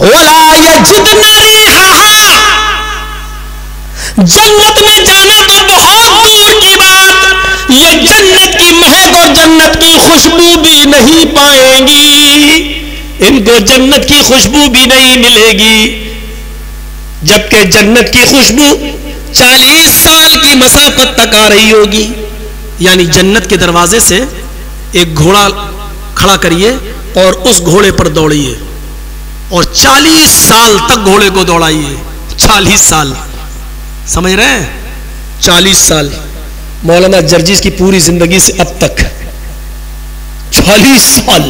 वला यजिदना रिहा, जन्नत में जाना तो बहुत दूर की बात, ये जन्नत की महक और जन्नत की खुशबू भी नहीं पाएंगी, इनको जन्नत की खुशबू भी नहीं मिलेगी। जबकि जन्नत की खुशबू 40 साल की मसाफत तक आ रही होगी। यानी जन्नत के दरवाजे से एक घोड़ा खड़ा करिए और उस घोड़े पर दौड़िए और 40 साल तक घोड़े को दौड़ाइए। 40 साल, समझ रहे हैं? 40 साल। मौलाना जर्जिस की पूरी जिंदगी से अब तक 40 साल,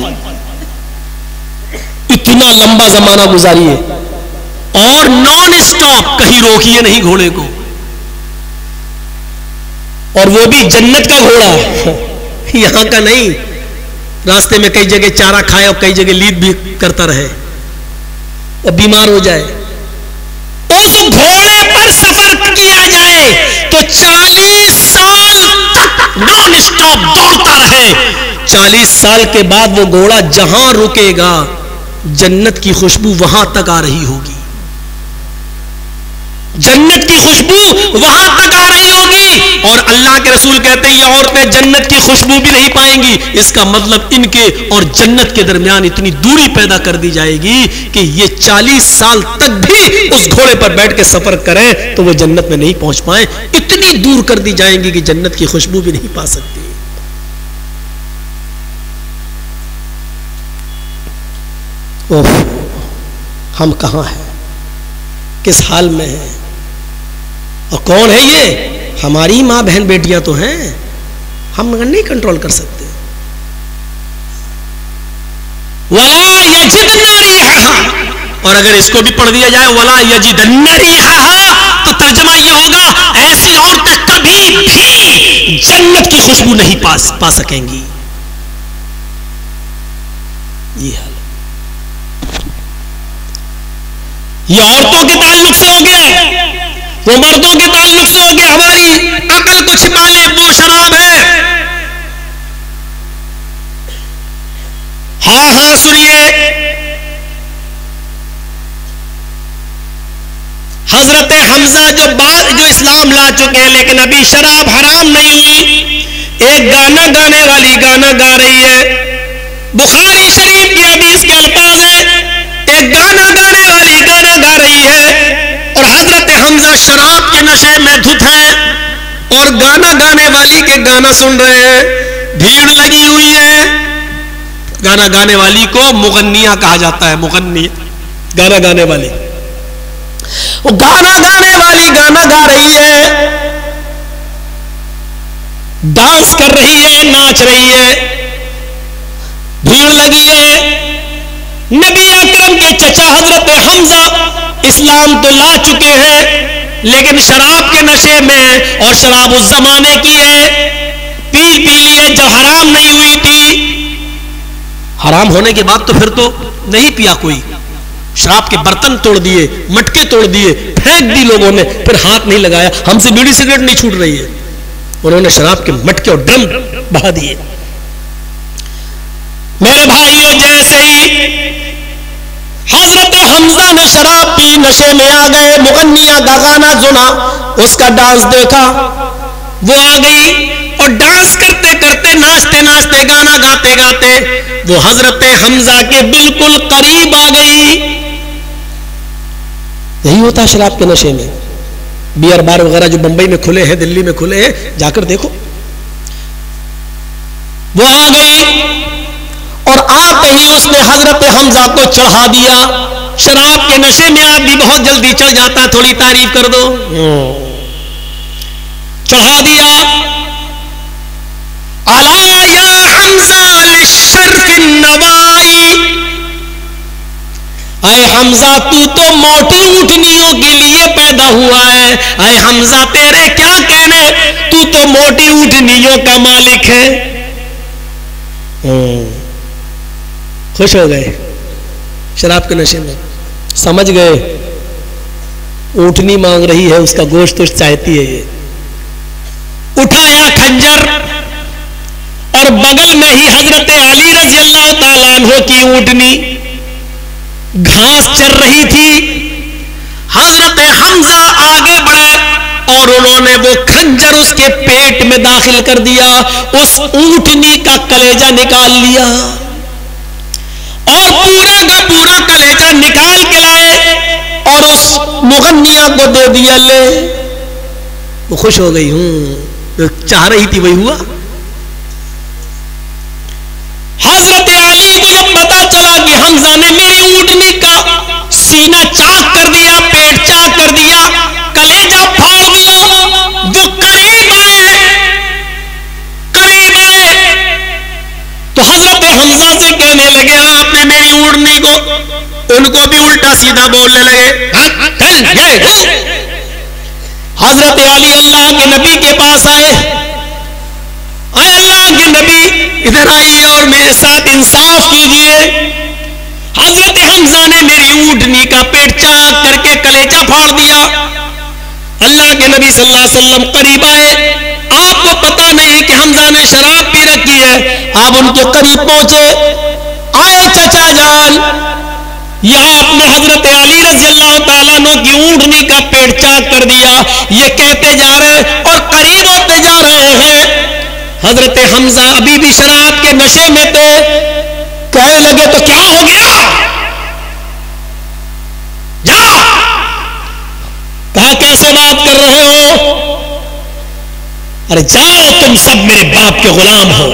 इतना लंबा जमाना गुजारिए और नॉन स्टॉप, कहीं रोकिए नहीं घोड़े को, और वो भी जन्नत का घोड़ा, यहां का नहीं। रास्ते में कई जगह चारा खाए और कई जगह लीद भी करता रहे और बीमार हो जाए। उस घोड़े पर सफर किया जाए तो 40 साल तक नॉन स्टॉप दौड़ता रहे। 40 साल के बाद वो घोड़ा जहां रुकेगा जन्नत की खुशबू वहां तक आ रही होगी, जन्नत की खुशबू वहां तक आ रही होगी। और अल्लाह के रसूल कहते हैं ये औरतें जन्नत की खुशबू भी नहीं पाएंगी। इसका मतलब इनके और जन्नत के दरमियान इतनी दूरी पैदा कर दी जाएगी कि ये 40 साल तक भी उस घोड़े पर बैठ के सफर करें तो वो जन्नत में नहीं पहुंच पाए। इतनी दूर कर दी जाएंगी कि जन्नत की खुशबू भी नहीं पा सकती। ओह, हम कहां हैं, किस हाल में हैं, और कौन है ये? हमारी मां बहन बेटियां तो हैं, हम नहीं कंट्रोल कर सकते। वला यजिदना रिहा, और अगर इसको भी पढ़ दिया जाए वला यजिदना रिहा, तो तर्जमा यह होगा ऐसी औरतें कभी भी जन्नत की खुशबू नहीं पा सकेंगी। ये हाल, ये औरतों के ताल्लुक से हो गया, वो मर्दों के ताल्लुक से हो गया। हमारी अकल को छिपा ले वो शराब है। हाँ हाँ सुनिए, हजरत हमजा जो इस्लाम ला चुके हैं, लेकिन अभी शराब हराम नहीं हुई। एक गाना गाने वाली गाना गा रही है, बुखारी शरीफ की हदीस के अल्फाज है, एक गाना गाने वाली गाना गा रही है और हजरत हमजा शराब के नशे में धुत है और गाना गाने वाली के गाना सुन रहे हैं। भीड़ लगी हुई है। गाना गाने वाली को मुगन्निया कहा जाता है, मुगन्निया, गाना गाने वाली। वो गाना गाने वाली गाना गा रही है, डांस कर रही है, नाच रही है, भीड़ लगी है। नबी अकरम के चचा हजरत हमजा इस्लाम तो ला चुके हैं, लेकिन शराब के नशे में है, और शराब उस जमाने की है, पी ली है जब हराम नहीं हुई थी। हराम होने के बाद तो फिर तो नहीं पिया कोई। शराब के बर्तन तोड़ दिए, मटके तोड़ दिए, फेंक दी लोगों ने, फिर हाथ नहीं लगाया। हमसे बीड़ी सिगरेट नहीं छूट रही है, उन्होंने शराब के मटके और ड्रम बहा दिए। मेरे भाइयों, जैसे ही हजरत हमजा ने शराब पी, नशे में आ गए, मुगन्निया का गाना सुना, उसका डांस देखा, वो आ गई और डांस करते करते, नाचते नाचते, गाना गाते गाते वो हजरत हमजा के बिल्कुल करीब आ गई। यही होता है शराब के नशे में। बियर बार वगैरह जो बंबई में खुले हैं, दिल्ली में खुले हैं, जाकर देखो। वो आ गई और आते ही उसने हजरत हमजा को चढ़ा दिया। शराब के नशे में आदमी बहुत जल्दी चढ़ जाता है, थोड़ी तारीफ कर दो। चढ़ा दिया। अला या हमजा लिशर्फिन नवाई, अय हमजा तू तो मोटी ऊँटनियों के लिए पैदा हुआ है। अय हमजा तेरे क्या कहने, तू तो मोटी ऊँटनियों का मालिक है। खुश हो गए शराब के नशे में, समझ गए ऊँटनी मांग रही है, उसका गोश्त तो चाहती है ये। उठाया खंजर और बगल में ही हजरत अली रज़ी अल्लाह ताला अन्हु की ऊँटनी, घास चर रही थी। हजरत हमजा आगे बढ़े और उन्होंने वो खंजर उसके पेट में दाखिल कर दिया, उस ऊंटनी का कलेजा निकाल लिया और पूरा का पूरा कलेजा निकाल के लाए और उस मुगन्निया को दे दिया। ले, वो खुश हो गई, जो चाह रही थी वही हुआ। हजरत अली को जब पता चला कि हमजा ने मेरी ऊंटनी का सीना चाक कर दिया, पेट चाक कर दिया, कलेजा फाड़ दिया, वो करीब आए तो हजरत हमजा से कहने लगे, आपने मेरी ऊंटनी को, उनको भी उल्टा सीधा बोलने लगे। हजरत अली अल्लाह के नबी के पास आए, अल्लाह के नबी इधर आइए और मेरे साथ इंसाफ कीजिए। हजरत हमजा ने मेरी ऊंटनी का पेट चाक करके कलेजा फाड़ दिया। अल्लाह के नबी सल्लल्लाहु अलैहि वसल्लम करीब आए, आपको पता नहीं कि हमजा ने शराब पी रखी है। आप उनके करीब पहुंचे, आए चचा जान, यह आपने हजरत अली रज़ी अल्लाह ताला अन्हु की ऊंटनी का पेट चाक कर दिया, ये कहते जा रहे हैं और करीब होते जा रहे हैं। हजरत हमजा अभी भी शराब के नशे में थे, कहने लगे तो क्या हो गया, जा, कहा कैसे बात कर रहे हो, अरे जाओ तुम सब मेरे बाप के गुलाम हो।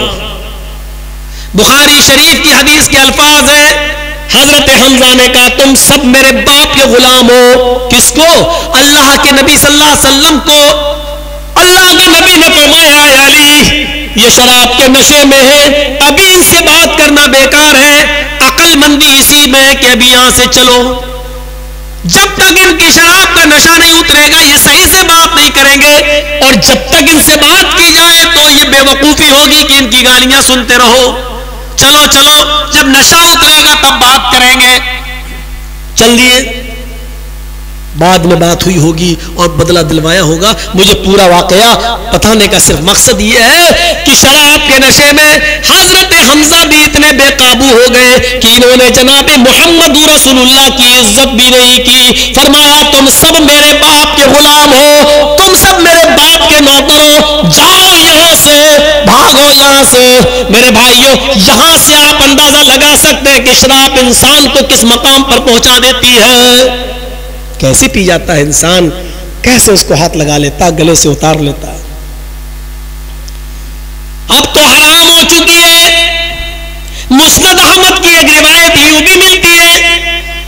बुखारी शरीफ की हदीस के अल्फाज है, हजरत हमजा ने कहा तुम सब मेरे बाप के गुलाम हो। किसको? अल्लाह के नबी सल्लल्लाहु अलैहि वसल्लम को। अल्लाह के नबी ने फरमाया, अली ये शराब के नशे में है, अभी इनसे बात करना बेकार है, अक्लमंदी इसी में है कि अभी यहां से चलो। जब तक इनकी शराब का नशा नहीं उतरेगा ये सही से बात नहीं करेंगे, और जब तक इनसे बात की जाए तो ये बेवकूफी होगी कि इनकी गालियां सुनते रहो। चलो चलो, जब नशा उतरेगा तब बात करेंगे। चल दिए, बाद में बात हुई होगी और बदला दिलवाया होगा। मुझे पूरा वाकया बताने का सिर्फ मकसद ये है कि शराब के नशे में हजरत हमजा भी इतने बेकाबू हो गए कि इन्होंने जनाब मोहम्मद रसूलुल्लाह की इज्जत भी नहीं की। फरमाया तुम सब मेरे बाप के गुलाम हो, तुम सब मेरे बाप के नौकर हो, जाओ यहां से, भागो यहां से। मेरे भाइयों, यहां से आप अंदाजा लगा सकते हैं कि शराब इंसान को किस मकाम पर पहुंचा देती है। कैसे पी जाता है इंसान, कैसे उसको हाथ लगा लेता, गले से उतार लेता। अब तो हराम हो चुकी है। मुस्नद अहमद की एक रिवायत यूं भी मिलती है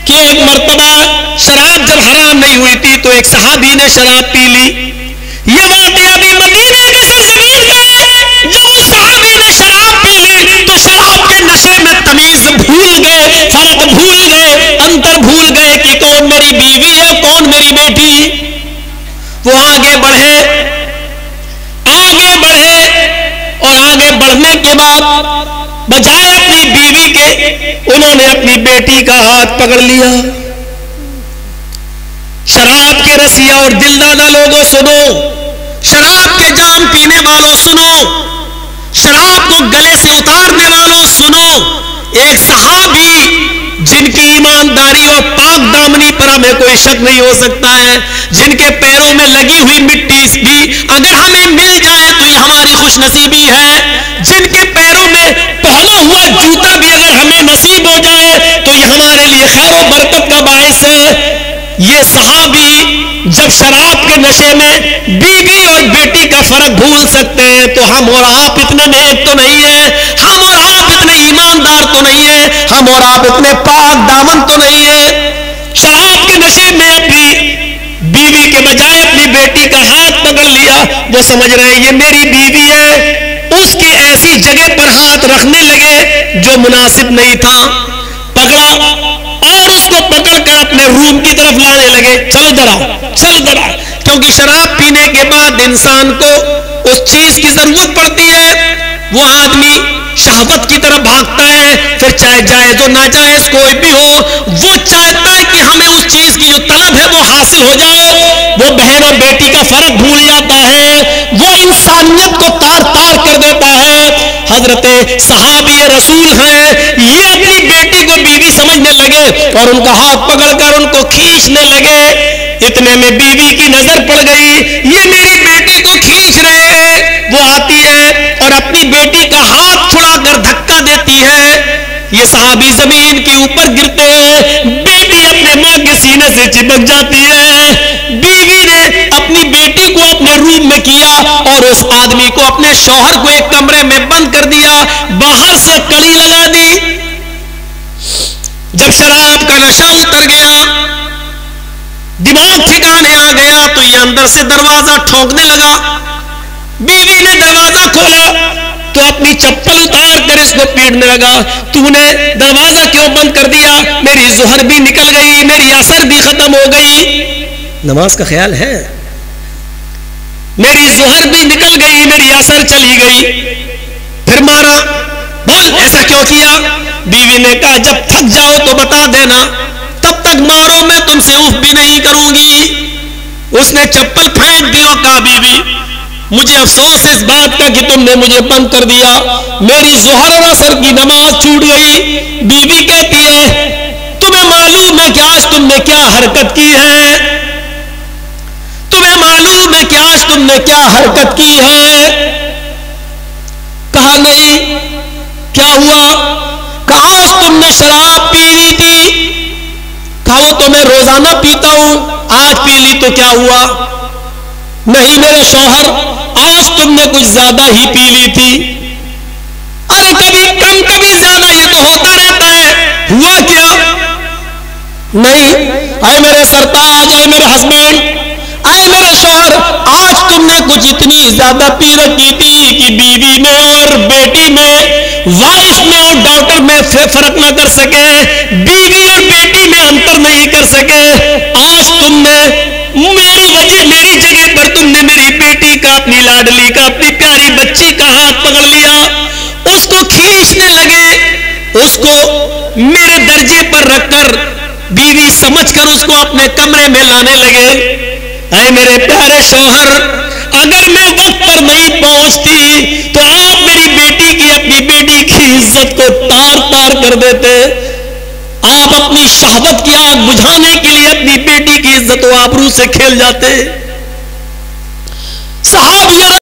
कि एक मर्तबा शराब जब हराम नहीं हुई थी तो एक सहाबी ने शराब पी ली। ये वाकया भी मदीने की सरजमीन में, जब उस सहाबी ने शराब पी ली तो शराब के नशे में तमीज भूल गए, फर्क भूल गए, अंतर भूल गए कि कौन मेरी बीवी है, कौन मेरी बेटी। वो आगे बढ़े और आगे बढ़ने के बाद बजाय अपनी बीवी के उन्होंने अपनी बेटी का हाथ पकड़ लिया। शराब के रसिया और दिलदादा लोगों सुनो, शराब के जाम पीने वालों सुनो, शराब को गले से उतारने वालों सुनो। एक सहाबी जिनकी ईमानदारी और पाक दामनी पर हमें कोई शक नहीं हो सकता है, जिनके पैरों में लगी हुई मिट्टी भी अगर हमें मिल जाए तो ये हमारी खुशनसीबी है, जिनके पैरों में पहना हुआ जूता भी अगर हमें नसीब हो जाए तो ये हमारे लिए खैर और बरकत का बायस है। ये सहाबी जब शराब के नशे में बीवी और बेटी का फर्क भूल सकते हैं तो हम और आप इतने नेक तो नहीं है, हम और आप इतने ईमानदार तो नहीं है, हम और आप इतने पाक दामन तो नहीं है। शराब के नशे में अपनी बीवी के बजाय अपनी बेटी का हाथ पकड़ लिया। वो समझ रहे ये मेरी बीवी है, उसके ऐसी जगह पर हाथ रखने लगे जो मुनासिब नहीं था। पकड़ा और उसको पकड़कर अपने रूम की तरफ लाने लगे। चल दरा, चल दरा, क्योंकि शराब पीने के बाद इंसान को उस चीज की जरूरत पड़ती है। वो आदमी शहवत की तरफ भागता है, फिर चाहे जायज हो नाजायज कोई भी हो, वो चाहता है कि हमें उस चीज की जो तलब है वो हासिल हो जाए। वो बहन और बेटी का फर्क भूल जाता है, वो इंसानियत को तार तार कर देता है। हजरत सहाबी रसूल हैं, ये अपनी बेटी को बीवी समझ समझने लगे और उनका हाथ पकड़कर उनको खींचने लगे। इतने में बीवी की नजर पड़ गई, ये मेरी बेटी को खींच रहे हैं। वो आती है और अपनी बेटी का हाथ छुड़ाकर धक्का देती है। ये सहाबी जमीन के ऊपर गिरते हैं, बेटी अपने मां के सीने से चिपक जाती है। बीवी ने अपनी बेटी को अपने रूम में किया और उस आदमी को, अपने शौहर को एक कमरे में बंद कर दिया, बाहर से कड़ी लगा दी। जब शराब का नशा उतर गया, दिमाग ठिकाने आ गया, तो ये अंदर से दरवाजा ठोंकने लगा। बीवी ने दरवाजा खोला तो अपनी चप्पल उतार कर इसको पीटने लगा। तूने दरवाजा क्यों बंद कर दिया? मेरी ज़ोहर भी निकल गई, मेरी असर भी खत्म हो गई। नमाज का ख्याल है? मेरी ज़ोहर भी निकल गई, मेरी असर चली गई। फिर मारा। बोल ऐसा क्यों किया? बीवी ने कहा जब थक जाओ तो बता देना, तब तक मारो, मैं तुमसे उफ भी नहीं करूंगी। उसने चप्पल फेंक दी और कहा बीवी मुझे अफसोस इस बात का कि तुमने मुझे बंद कर दिया, मेरी ज़ोहर और असर की नमाज छूट गई। बीवी कहती है तुम्हें मालूम है कि आज तुमने क्या हरकत की है? तुम्हें मालूम है कि आज तुमने क्या हरकत की है? कहा नहीं। क्या हुआ? कहा आज तुमने शराब पी ली थी। कहा वो तो मैं रोजाना पीता हूं, आज पी ली तो क्या हुआ? नहीं मेरे शौहर, आज तुमने कुछ ज्यादा ही पी ली थी। अरे कभी कम कभी ज्यादा, ये तो होता रहता है। हुआ क्या? नहीं। आए मेरे सरताज, आए मेरे हस्बैंड, आए मेरे शौहर, आज तुमने कुछ इतनी ज्यादा पी रखी थी कि बीवी में और बेटी में, वाइफ में और डॉटर में फर्क ना कर सके, बीवी और बेटी में अंतर नहीं कर सके। आज तुमने मेरी जगह पर तुमने मेरी बेटी का, अपनी लाडली का, अपनी प्यारी बच्ची का हाथ पकड़ लिया, उसको खींचने लगे, उसको मेरे दर्जे पर रखकर बीवी समझकर उसको अपने कमरे में लाने लगे। अरे मेरे प्यारे शौहर, अगर मैं वक्त पर नहीं पहुंचती तो आप मेरी बेटी की, अपनी बेटी की इज्जत को तार तार कर देते। आप अपनी शहावत की आग बुझाने के लिए अपनी बेटी की इज्जत व आबरू से खेल जाते। सहाबिया